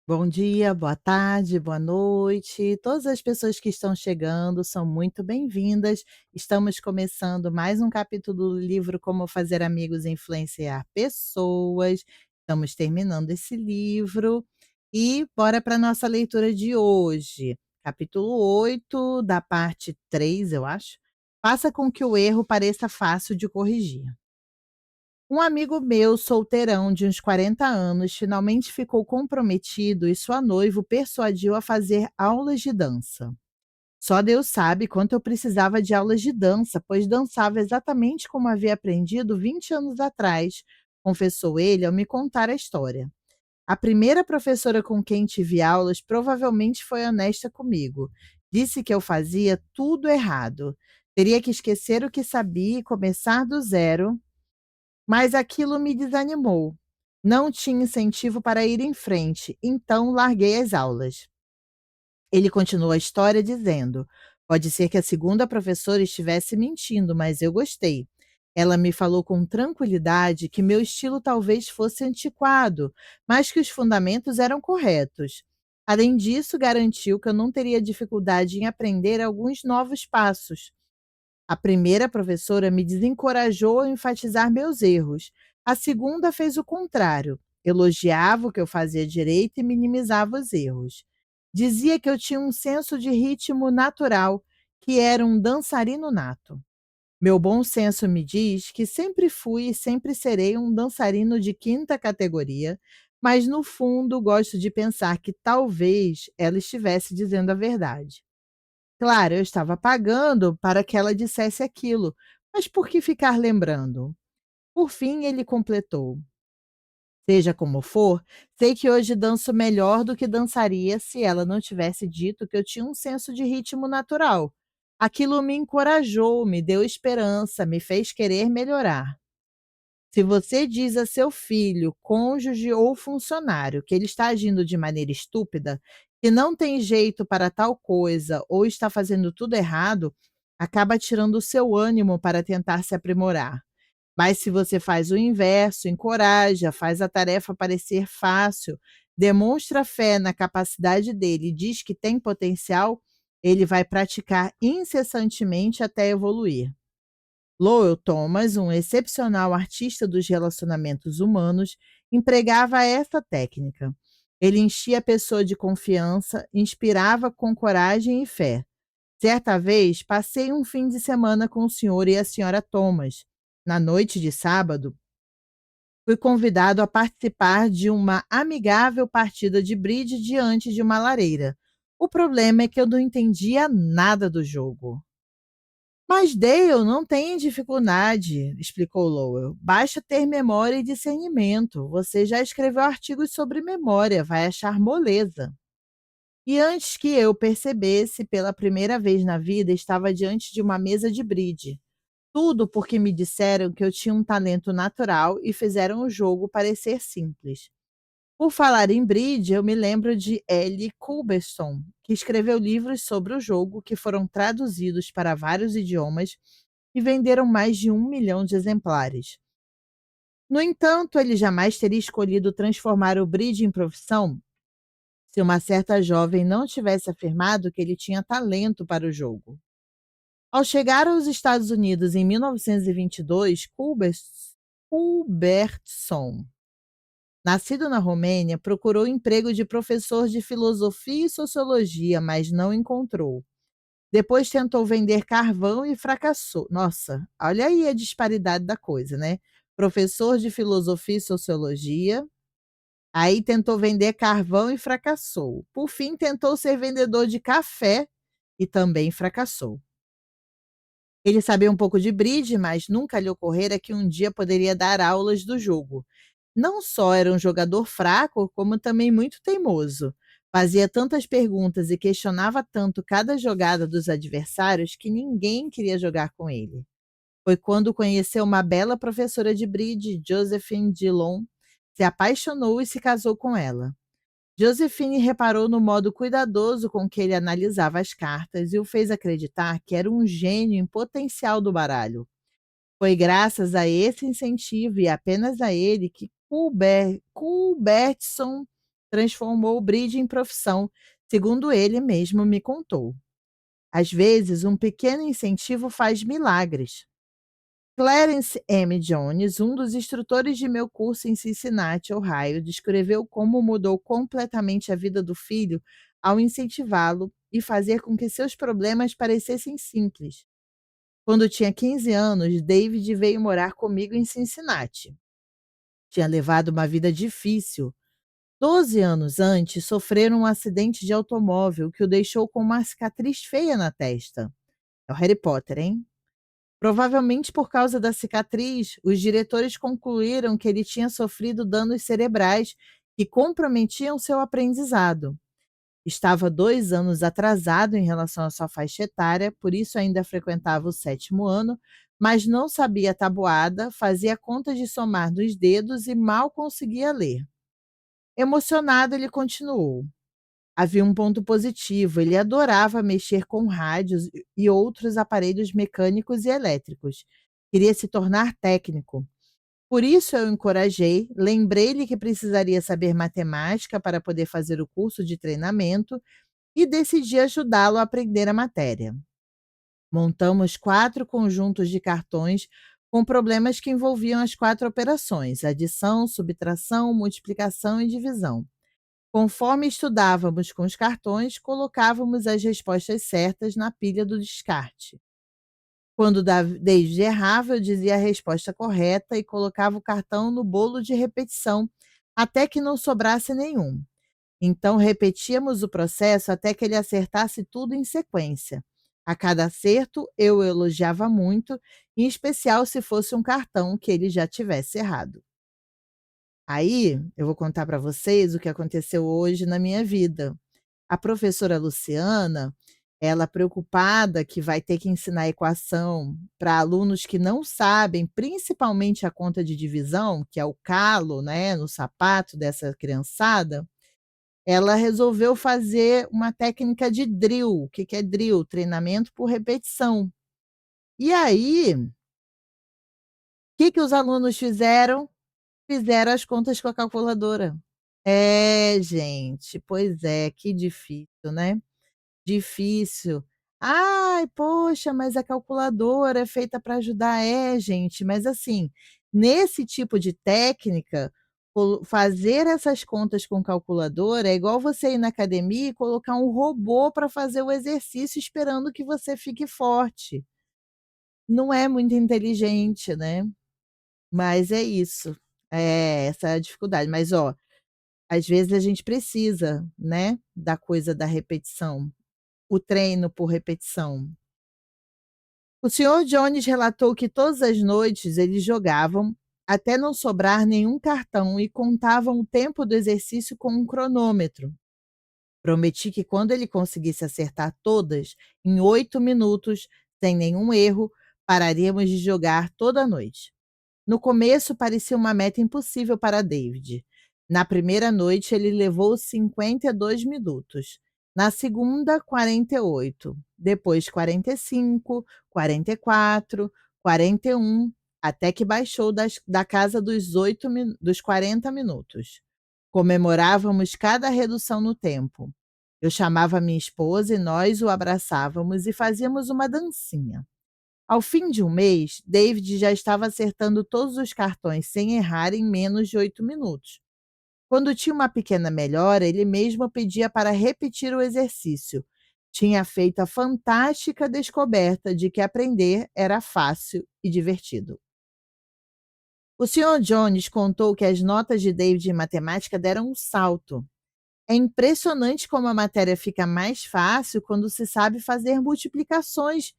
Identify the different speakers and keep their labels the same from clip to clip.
Speaker 1: Bom dia, boa tarde, boa noite. Todas as pessoas que estão chegando são muito bem-vindas. Estamos começando mais um capítulo do livro Como Fazer Amigos e Influenciar Pessoas. Estamos terminando esse livro e bora para a nossa leitura de hoje. Capítulo 8, da parte 3, eu acho. Faça com que o erro pareça fácil de corrigir. Um amigo meu, solteirão de uns 40 anos, finalmente ficou comprometido e sua noiva o persuadiu a fazer aulas de dança. Só Deus sabe quanto eu precisava de aulas de dança, pois dançava exatamente como havia aprendido 20 anos atrás, confessou ele ao me contar a história. A primeira professora com quem tive aulas provavelmente foi honesta comigo. Disse que eu fazia tudo errado. Teria que esquecer o que sabia e começar do zero, mas aquilo me desanimou. Não tinha incentivo para ir em frente, então larguei as aulas. Ele continuou a história dizendo: pode ser que a segunda professora estivesse mentindo, mas eu gostei. Ela me falou com tranquilidade que meu estilo talvez fosse antiquado, mas que os fundamentos eram corretos. Além disso, garantiu que eu não teria dificuldade em aprender alguns novos passos. A primeira professora me desencorajou a enfatizar meus erros. A segunda fez o contrário. Elogiava o que eu fazia direito e minimizava os erros. Dizia que eu tinha um senso de ritmo natural, que era um dançarino nato. Meu bom senso me diz que sempre fui e sempre serei um dançarino de quinta categoria, mas no fundo gosto de pensar que talvez ela estivesse dizendo a verdade. Claro, eu estava pagando para que ela dissesse aquilo, mas por que ficar lembrando? Por fim, ele completou: seja como for, sei que hoje danço melhor do que dançaria se ela não tivesse dito que eu tinha um senso de ritmo natural. Aquilo me encorajou, me deu esperança, me fez querer melhorar. Se você diz a seu filho, cônjuge ou funcionário que ele está agindo de maneira estúpida, que não tem jeito para tal coisa ou está fazendo tudo errado, acaba tirando o seu ânimo para tentar se aprimorar. Mas se você faz o inverso, encoraja, faz a tarefa parecer fácil, demonstra fé na capacidade dele e diz que tem potencial, ele vai praticar incessantemente até evoluir. Lowell Thomas, um excepcional artista dos relacionamentos humanos, empregava essa técnica. Ele enchia a pessoa de confiança, inspirava com coragem e fé. Certa vez, passei um fim de semana com o senhor e a senhora Thomas. Na noite de sábado, fui convidado a participar de uma amigável partida de bridge diante de uma lareira. O problema é que eu não entendia nada do jogo. Mas Dale não tem dificuldade, explicou Lowell. Basta ter memória e discernimento. Você já escreveu artigos sobre memória, vai achar moleza. E antes que eu percebesse, pela primeira vez na vida, estava diante de uma mesa de bride. Tudo porque me disseram que eu tinha um talento natural e fizeram o jogo parecer simples. Por falar em bridge, eu me lembro de Ellie Culberson, que escreveu livros sobre o jogo que foram traduzidos para vários idiomas e venderam mais de 1 milhão de exemplares. No entanto, ele jamais teria escolhido transformar o bridge em profissão se uma certa jovem não tivesse afirmado que ele tinha talento para o jogo. Ao chegar aos Estados Unidos em 1922, Culbertson, nascido na Romênia, procurou emprego de professor de filosofia e sociologia, mas não encontrou. Depois tentou vender carvão e fracassou. Nossa, olha aí a disparidade da coisa, né? Professor de filosofia e sociologia, aí tentou vender carvão e fracassou. Por fim, tentou ser vendedor de café e também fracassou. Ele sabia um pouco de bridge, mas nunca lhe ocorrera que um dia poderia dar aulas do jogo. Não só era um jogador fraco, como também muito teimoso. Fazia tantas perguntas e questionava tanto cada jogada dos adversários que ninguém queria jogar com ele. Foi quando conheceu uma bela professora de bridge, Josephine Dillon, se apaixonou e se casou com ela. Josephine reparou no modo cuidadoso com que ele analisava as cartas e o fez acreditar que era um gênio em potencial do baralho. Foi graças a esse incentivo e apenas a ele que Culbertson transformou o bridge em profissão, segundo ele mesmo me contou. Às vezes, um pequeno incentivo faz milagres. Clarence M. Jones, um dos instrutores de meu curso em Cincinnati, Ohio, descreveu como mudou completamente a vida do filho ao incentivá-lo e fazer com que seus problemas parecessem simples. Quando tinha 15 anos, David veio morar comigo em Cincinnati. Tinha levado uma vida difícil. 12 anos antes, sofreram um acidente de automóvel que o deixou com uma cicatriz feia na testa. É o Harry Potter, hein? Provavelmente por causa da cicatriz, os diretores concluíram que ele tinha sofrido danos cerebrais que comprometiam seu aprendizado. Estava 2 anos atrasado em relação à sua faixa etária, por isso ainda frequentava o sétimo ano, mas não sabia tabuada, fazia contas de somar nos dedos e mal conseguia ler. Emocionado, ele continuou. Havia um ponto positivo, ele adorava mexer com rádios e outros aparelhos mecânicos e elétricos. Queria se tornar técnico. Por isso eu o encorajei, lembrei-lhe que precisaria saber matemática para poder fazer o curso de treinamento e decidi ajudá-lo a aprender a matéria. Montamos 4 conjuntos de cartões com problemas que envolviam as 4 operações: adição, subtração, multiplicação e divisão. Conforme estudávamos com os cartões, colocávamos as respostas certas na pilha do descarte. Quando David errava, eu dizia a resposta correta e colocava o cartão no bolo de repetição, até que não sobrasse nenhum. Então repetíamos o processo até que ele acertasse tudo em sequência. A cada acerto, eu o elogiava muito, em especial se fosse um cartão que ele já tivesse errado. Aí, eu vou contar para vocês o que aconteceu hoje na minha vida. A professora Luciana, ela preocupada que vai ter que ensinar equação para alunos que não sabem, principalmente a conta de divisão, que é o calo, né, no sapato dessa criançada, ela resolveu fazer uma técnica de drill. O que que é drill? Treinamento por repetição. E aí, o que que os alunos fizeram? Fizeram as contas com a calculadora. É, gente, pois é, que difícil, né? Difícil. "Ai, poxa, mas a calculadora é feita para ajudar". É, gente, mas assim, nesse tipo de técnica, fazer essas contas com calculadora é igual você ir na academia e colocar um robô para fazer o exercício esperando que você fique forte. Não é muito inteligente, né. Mas é isso. É, essa é a dificuldade. Mas ó, às vezes a gente precisa, né, da coisa da repetição, o treino por repetição. O senhor Jones relatou que todas as noites eles jogavam até não sobrar nenhum cartão e contavam o tempo do exercício com um cronômetro. Prometi que quando ele conseguisse acertar todas, em 8 minutos, sem nenhum erro, pararíamos de jogar toda a noite. No começo parecia uma meta impossível para David. Na primeira noite ele levou 52 minutos. Na segunda, 48. Depois 45, 44, 41, até que baixou da casa dos 40 minutos. Comemorávamos cada redução no tempo. Eu chamava minha esposa e nós o abraçávamos e fazíamos uma dancinha. Ao fim de um mês, David já estava acertando todos os cartões sem errar em menos de 8 minutos. Quando tinha uma pequena melhora, ele mesmo pedia para repetir o exercício. Tinha feito a fantástica descoberta de que aprender era fácil e divertido. O Sr. Jones contou que as notas de David em matemática deram um salto. É impressionante como a matéria fica mais fácil quando se sabe fazer multiplicações.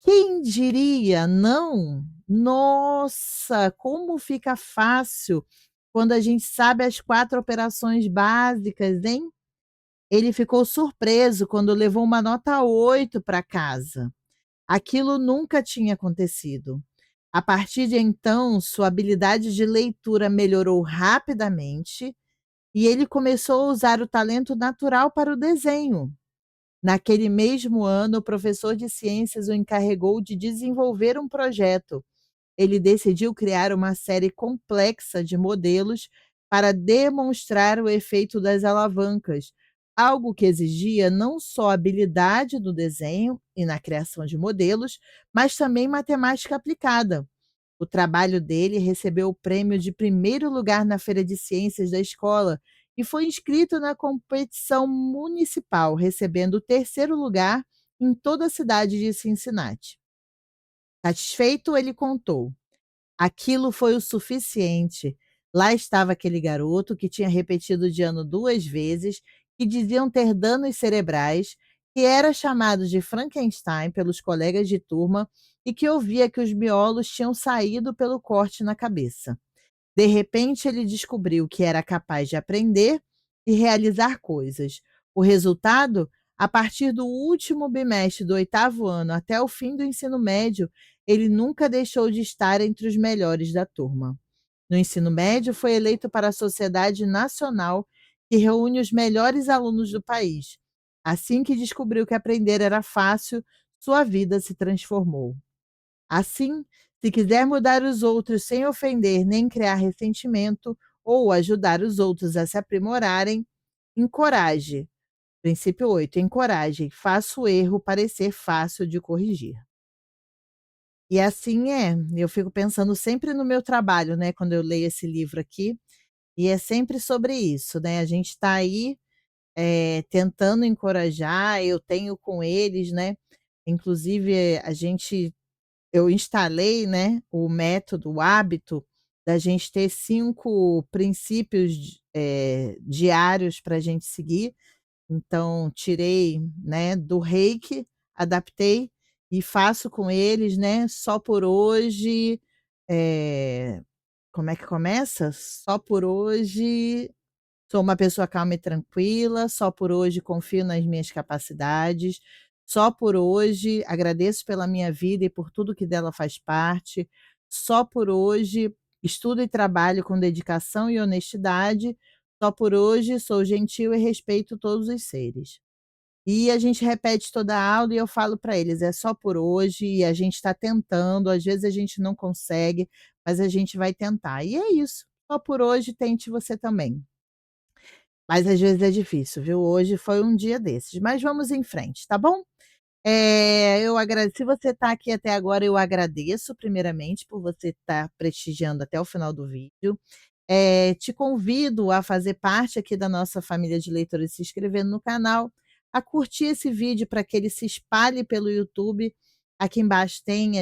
Speaker 1: Quem diria, não? Nossa, como fica fácil quando a gente sabe as 4 operações básicas, hein? Ele ficou surpreso quando levou uma nota 8 para casa. Aquilo nunca tinha acontecido. A partir de então, sua habilidade de leitura melhorou rapidamente e ele começou a usar o talento natural para o desenho. Naquele mesmo ano, o professor de ciências o encarregou de desenvolver um projeto. Ele decidiu criar uma série complexa de modelos para demonstrar o efeito das alavancas, algo que exigia não só habilidade do desenho e na criação de modelos, mas também matemática aplicada. O trabalho dele recebeu o prêmio de primeiro lugar na Feira de Ciências da escola e foi inscrito na competição municipal, recebendo o terceiro lugar em toda a cidade de Cincinnati. Satisfeito, ele contou: aquilo foi o suficiente. Lá estava aquele garoto que tinha repetido de ano 2 vezes, que diziam ter danos cerebrais, que era chamado de Frankenstein pelos colegas de turma e que ouvia que os miolos tinham saído pelo corte na cabeça. De repente, ele descobriu que era capaz de aprender e realizar coisas. O resultado? A partir do último bimestre do oitavo ano até o fim do ensino médio, ele nunca deixou de estar entre os melhores da turma. No ensino médio, foi eleito para a Sociedade Nacional, que reúne os melhores alunos do país. Assim que descobriu que aprender era fácil, sua vida se transformou. Assim, se quiser mudar os outros sem ofender nem criar ressentimento, ou ajudar os outros a se aprimorarem, encoraje. Princípio 8: encoraje, faça o erro parecer fácil de corrigir. E assim é, eu fico pensando sempre no meu trabalho, né, quando eu leio esse livro aqui, e é sempre sobre isso, né, a gente está aí, tentando encorajar, eu tenho com eles, né, inclusive a gente eu instalei, né, o método, o hábito da gente ter 5 princípios diários para a gente seguir. Então tirei, né, do Reiki, adaptei e faço com eles, né, só por hoje, como é que começa? Só por hoje sou uma pessoa calma e tranquila, só por hoje confio nas minhas capacidades, só por hoje agradeço pela minha vida e por tudo que dela faz parte, só por hoje estudo e trabalho com dedicação e honestidade, só por hoje sou gentil e respeito todos os seres. E a gente repete toda a aula e eu falo para eles: "É só por hoje e a gente está tentando, às vezes a gente não consegue, mas a gente vai tentar". E é isso, só por hoje, tente você também. Mas às vezes é difícil, viu. Hoje foi um dia desses, mas vamos em frente, tá bom? Eu se você está aqui até agora, eu agradeço primeiramente por você estar prestigiando até o final do vídeo. Te convido a fazer parte aqui da nossa família de leitores, se inscrevendo no canal, a curtir esse vídeo para que ele se espalhe pelo YouTube. Aqui embaixo tem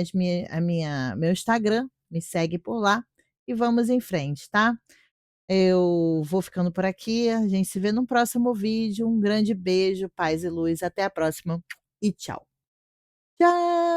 Speaker 1: a minha meu Instagram, me segue por lá e vamos em frente, tá? Eu vou ficando por aqui, a gente se vê no próximo vídeo. Um grande beijo, paz e luz, até a próxima e tchau. Tchau.